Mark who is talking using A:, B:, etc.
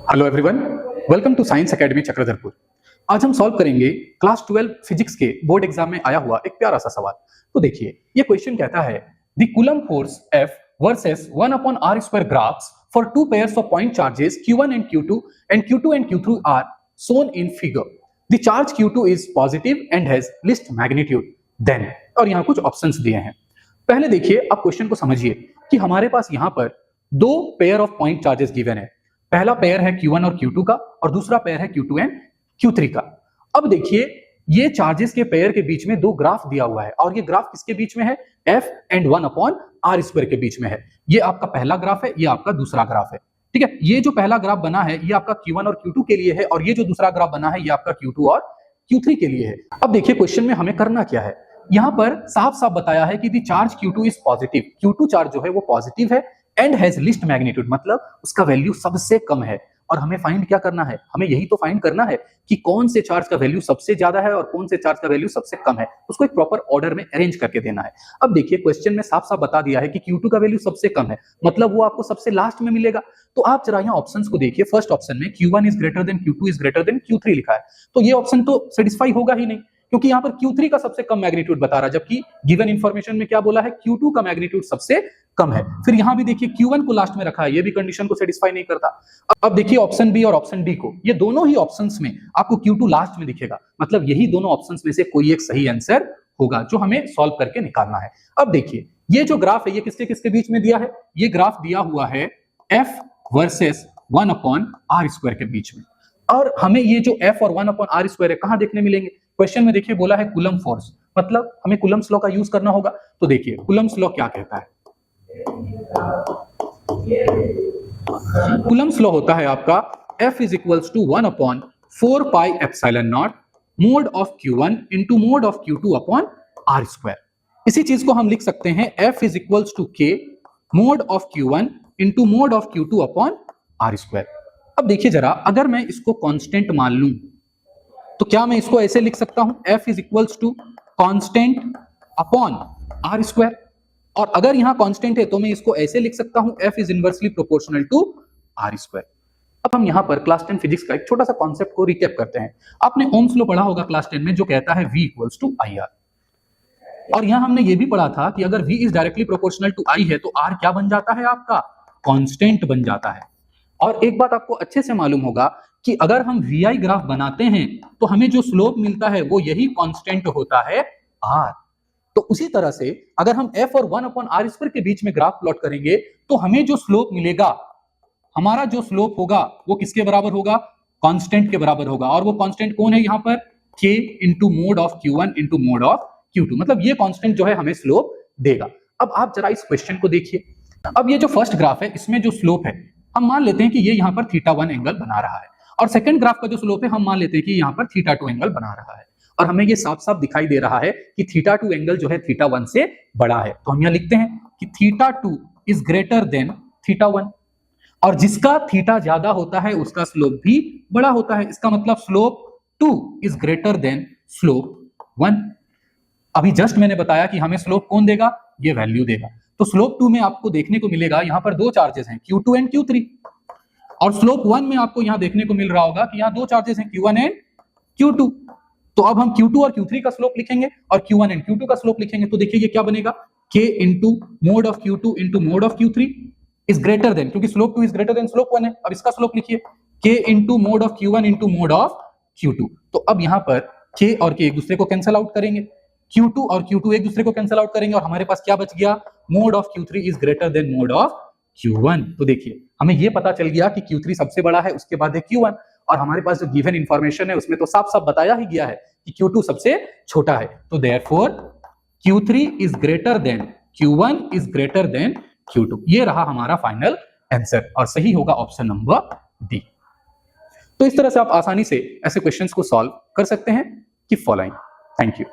A: Hello everyone, welcome to science academy Chakradharpur. आज हम solve करेंगे क्लास 12 फिजिक्स के बोर्ड एग्जाम में आया हुआ एक प्यारा सा सवाल। तो देखिए, ये क्वेश्चन कहता है the coulomb force F versus 1/r² graphs for two pairs of point charges Q1 and Q2 and Q2 and Q3 are shown in figure. The charge Q2 is positive and has least magnitude. Then और यहाँ कुछ options दिए हैं। पहले देखिए, आप question को समझिए कि हमारे पास यहाँ पर दो pair of point charges given है। पहला पेयर है Q1 और Q2 का और दूसरा पेयर है Q2 एंड Q3 का। अब देखिए, ये चार्जेस के पेयर के बीच में दो ग्राफ दिया हुआ है और ये ग्राफ किसके बीच में है? F एंड 1/r² के बीच में है। ये आपका पहला ग्राफ है, ये आपका दूसरा ग्राफ है। ठीक है, ये जो पहला ग्राफ बना है ये आपका Q1 और Q2 के लिए है और ये जो दूसरा ग्राफ बना है ये आपका Q2 और Q3 के लिए है। अब देखिए, क्वेश्चन में हमें करना क्या है। यहाँ पर साफ साफ बताया है कि the charge Q2 is positive. Q2 charge जो है वो पॉजिटिव है एंड हैज लीस्ट मैग्नीट्यूड, मतलब उसका वैल्यू सबसे कम है। और हमें फाइंड क्या करना है? हमें यही तो फाइंड करना है कि कौन से चार्ज का वैल्यू सबसे ज्यादा है और कौन से चार्ज का वैल्यू सबसे कम है। उसको एक प्रॉपर ऑर्डर में अरेंज करके देना है। अब देखिए, क्वेश्चन में साफ साफ बता दिया है कि Q2 का वैल्यू सबसे कम है, मतलब वो आपको सबसे लास्ट में मिलेगा। तो आप जरा यहाँ ऑप्शंस को देखिए। फर्स्ट ऑप्शन में Q1 is greater then Q2 is greater then Q3 लिखा है, तो ये ऑप्शन तो सेटिस्फाई होगा ही नहीं, क्योंकि यहाँ पर Q3 का सबसे कम मैग्नीट्यूड बता रहा है, जबकि गिवन इंफॉर्मेशन में क्या बोला है? Q2 का मैग्नीट्यूड सबसे कम है। फिर यहाँ भी देखिए Q1 को लास्ट में रखा है, ये भी कंडीशन को सेटिस्फाई नहीं करता। अब देखिए ऑप्शन बी और ऑप्शन डी को, ये दोनों ही ऑप्शंस में आपको Q2 लास्ट में दिखेगा, मतलब यही दोनों ऑप्शंस में से कोई एक सही आंसर होगा जो हमें सॉल्व करके निकालना है। अब देखिए, ये जो ग्राफ है ये किसके किसके बीच में दिया है? ये ग्राफ दिया हुआ है F वर्सेस 1/r² के बीच में। और हमें ये जो F और 1/r² है कहां देखने मिलेंगे? क्वेश्चन में देखिए बोला है कूलम फोर्स, मतलब हमें कूलम्स लॉ का यूज करना होगा। तो देखिए कूलम्स लॉ क्या कहता है? कूलम्स लॉ होता है आपका F is equals to 1/4 pi epsilon naught mod of Q1 into mod of Q2 upon r²। इसी चीज को हम लिख सकते हैं F is equals to K mod of Q1 into mod of Q2 upon r²। अब देखिए जरा, अगर मैं इसको कांस्टेंट मान लूं तो क्या मैं इसको ऐसे लिख सकता हूं? F is equals to constant upon r²। और अगर यहां कांस्टेंट है तो मैं इसको ऐसे लिख सकता हूं F is inversely proportional to r²। अब हम यहां पर क्लास 10 फिजिक्स का एक छोटा सा कॉन्सेप्ट को रिकैप करते हैं। आपने ओम्स लॉ पढ़ा होगा क्लास 10 में, जो कहता है V इक्वल्स टू IR। और यहां हमने ये भी पढ़ा था कि अगर V is directly proportional to I है तो R क्या बन जाता है? आपका कांस्टेंट बन जाता है। और एक बात आपको अच्छे से मालूम होगा कि अगर हम VI ग्राफ बनाते हैं तो हमें जो स्लोप मिलता है वो यही कांस्टेंट होता है R। तो उसी तरह से अगर हम F और 1/r² के बीच में ग्राफ प्लॉट करेंगे तो हमें जो स्लोप मिलेगा, हमारा जो स्लोप होगा वो किसके बराबर होगा? कांस्टेंट के बराबर होगा। और वो कांस्टेंट कौन है यहाँ पर? K into mod of Q1 into mod of Q2, मतलब ये कांस्टेंट जो है हमें स्लोप देगा। अब आप जरा इस क्वेश्चन को देखिए। अब ये जो फर्स्ट ग्राफ है इसमें जो स्लोप है हम मान लेते हैं कि ये यहाँ पर θ1 एंगल बना रहा है, और सेकंड ग्राफ का जो स्लोप है हम मान लेते हैं कि यहाँ पर θ2 एंगल बना रहा है। और हमें ये साफ साफ दिखाई दे रहा है कि θ2 एंगल जो है θ1 से बड़ा है। तो हम यहाँ लिखते हैं कि θ2 इज ग्रेटर देन θ1, और जिसका थीटा ज्यादा होता है उसका स्लोप भी बड़ा होता है। इसका मतलब slope 2 is greater than slope 1। अभी जस्ट मैंने बताया कि हमें स्लोप कौन देगा? ये वैल्यू देगा। तो स्लोप 2 में आपको देखने को मिलेगा यहाँ पर दो चार्जेस हैं, Q2 एंड Q3। और स्लोप 1 में आपको यहाँ देखने को मिल रहा होगा कि यहाँ दो चार्जेस हैं, Q1 एंड Q2। तो अब हम Q2 और Q3 का स्लोप लिखेंगे और Q1 एंड Q2 का स्लोप लिखेंगे। तो देखिए ये क्या बनेगा? K into mod of Q2 into mod of Q3 is greater than, क्योंकि slope 2 is greater than slope 1 है। अब इसका स्लोप लिखिए K into mod of Q1 into mod of Q2। तो अब यहाँ पर K और K एक दूसरे को कैंसिल आउट करेंगे, Q2 और Q2 एक दूसरे को कैंसिल आउट करेंगे, और हमारे पास क्या बच गया? Mode of Q3 is greater then mode of Q1। तो देखिए हमें ये पता चल गया कि Q3 सबसे बड़ा है, उसके बाद है Q1, और हमारे पास जो गिवन इंफॉर्मेशन है उसमें तो साफ साफ बताया ही गया है कि Q2 सबसे छोटा है। तो therefore Q3 is greater then Q1 is greater then Q2। ये रहा हमारा फाइनल आंसर, और सही होगा ऑप्शन नंबर डी। तो इस तरह से आप आसानी से ऐसे क्वेश्चंस को सॉल्व कर सकते हैं कि फॉलोइंग। Thank you.